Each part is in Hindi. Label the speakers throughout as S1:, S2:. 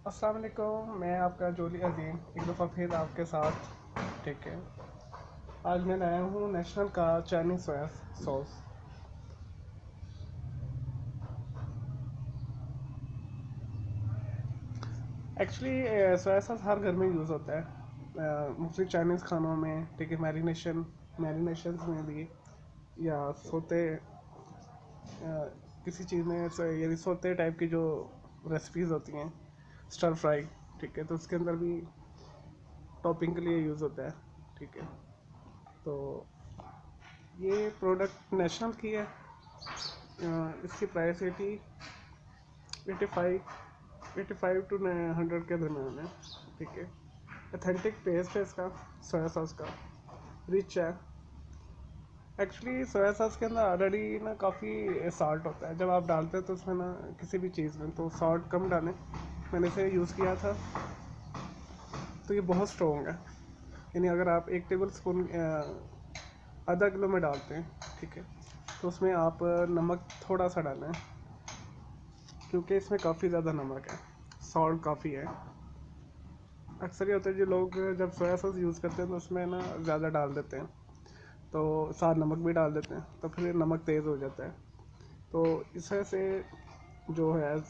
S1: अस्सलाम वालेकुम, मैं आपका जोली अजीम एक दफ़ा फिर आपके साथ। ठीक है, आज मैं लाया हूँ नेशनल का Chinese soya sauce. Actually soya sauce हर घर में यूज़ होता है, मोस्टली चाइनीज़ खानों में। ठीक है, मैरिनेशन में भी, या सोते किसी चीज़ में या सोते टाइप की जो रेसिपीज़ होती हैं, स्टर फ्राई। ठीक है, तो उसके अंदर भी टॉपिंग के लिए यूज़ होता है। ठीक है, तो ये प्रोडक्ट नेशनल की है। इसकी प्राइस 85 टू 100 के दरम्यान है। ठीक है, अथेंटिक टेस्ट है इसका, सोया सॉस का, रिच है। एक्चुअली सोया सॉस के अंदर ऑलरेडी ना काफ़ी साल्ट होता है। जब आप डालते हैं तो उसमें ना किसी भी चीज़ में तो साल्ट कम डालें। मैंने इसे यूज़ किया था, तो ये बहुत स्ट्रॉन्ग है। यानी अगर आप 1 टेबल स्पून आधा किलो में डालते हैं, ठीक है, तो उसमें आप नमक थोड़ा सा डालें, क्योंकि इसमें काफ़ी ज़्यादा नमक है, सॉल्ट काफ़ी है। अक्सर ये होता है जो लोग जब सोया सॉस यूज़ करते हैं तो उसमें ना ज़्यादा डाल देते हैं, तो साथ नमक भी डाल देते हैं, तो फिर नमक तेज़ हो जाता है। तो इस वजह से जो है,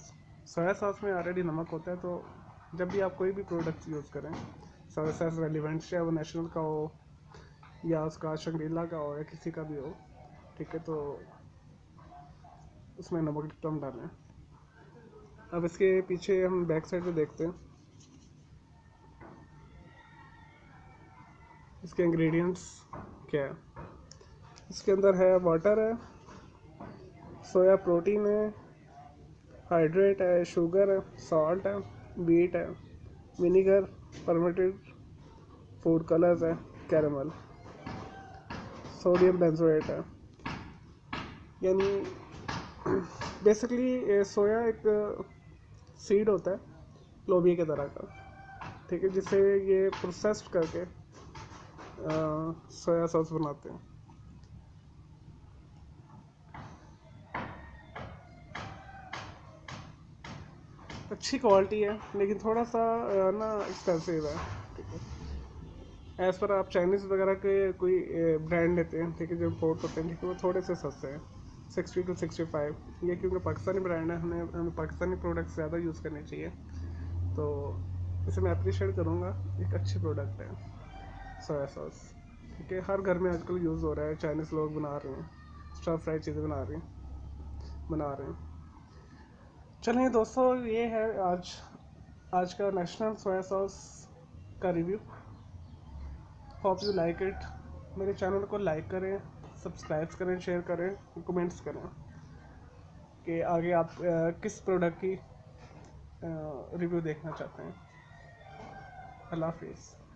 S1: सोया सॉस में ऑलरेडी नमक होता है। तो जब भी आप कोई भी प्रोडक्ट यूज़ करें, सोया सॉस रेलिवेंट, चाहे वो नेशनल का हो या उसका शंग्रीला का हो या किसी का भी हो, ठीक है, तो उसमें नमक कम डालें। अब इसके पीछे हम बैक साइड पे देखते हैं, इसके इंग्रेडिएंट्स क्या है। इसके अंदर है वाटर है, सोया प्रोटीन है, हाइड्रेट है, शुगर है, सॉल्ट है, बीट है, विनीगर, परमेटेड फूड कलर्स है, कैरमल, सोडियम बेंजोएट है। यानी बेसिकली सोया एक सीड होता है, लोबिया के तरह का। ठीक है, जिसे ये प्रोसेस्ड करके सोया सॉस बनाते हैं। अच्छी क्वालिटी है, लेकिन थोड़ा सा ना एक्सपेंसिव है। ठीक है, एज़ पर आप चाइनीज़ वगैरह के कोई ब्रांड लेते हैं, ठीक है, जो इम्पोर्ट होते हैं, ठीक है, वो थोड़े से सस्ते हैं, 60 to 65। ये क्योंकि पाकिस्तानी ब्रांड है, हमें पाकिस्तानी प्रोडक्ट्स ज़्यादा यूज़ करने चाहिए। तो इसे मैं अप्रिशिएट करूँगा, एक अच्छी प्रोडक्ट है सोया सॉस। ठीक है, हर घर में आजकल यूज़ हो रहा है, चाइनीज़ लोग बना रहे हैं, स्टर फ्राई चीज़ें बना रहे हैं। चलिए दोस्तों, ये है आज का नेशनल सोया सॉस का review. Hope you like it. मेरे चैनल को लाइक करें, सब्सक्राइब करें, शेयर करें, कमेंट्स करें कि आगे आप किस प्रोडक्ट की रिव्यू देखना चाहते हैं। अल्लाह हाफिज़।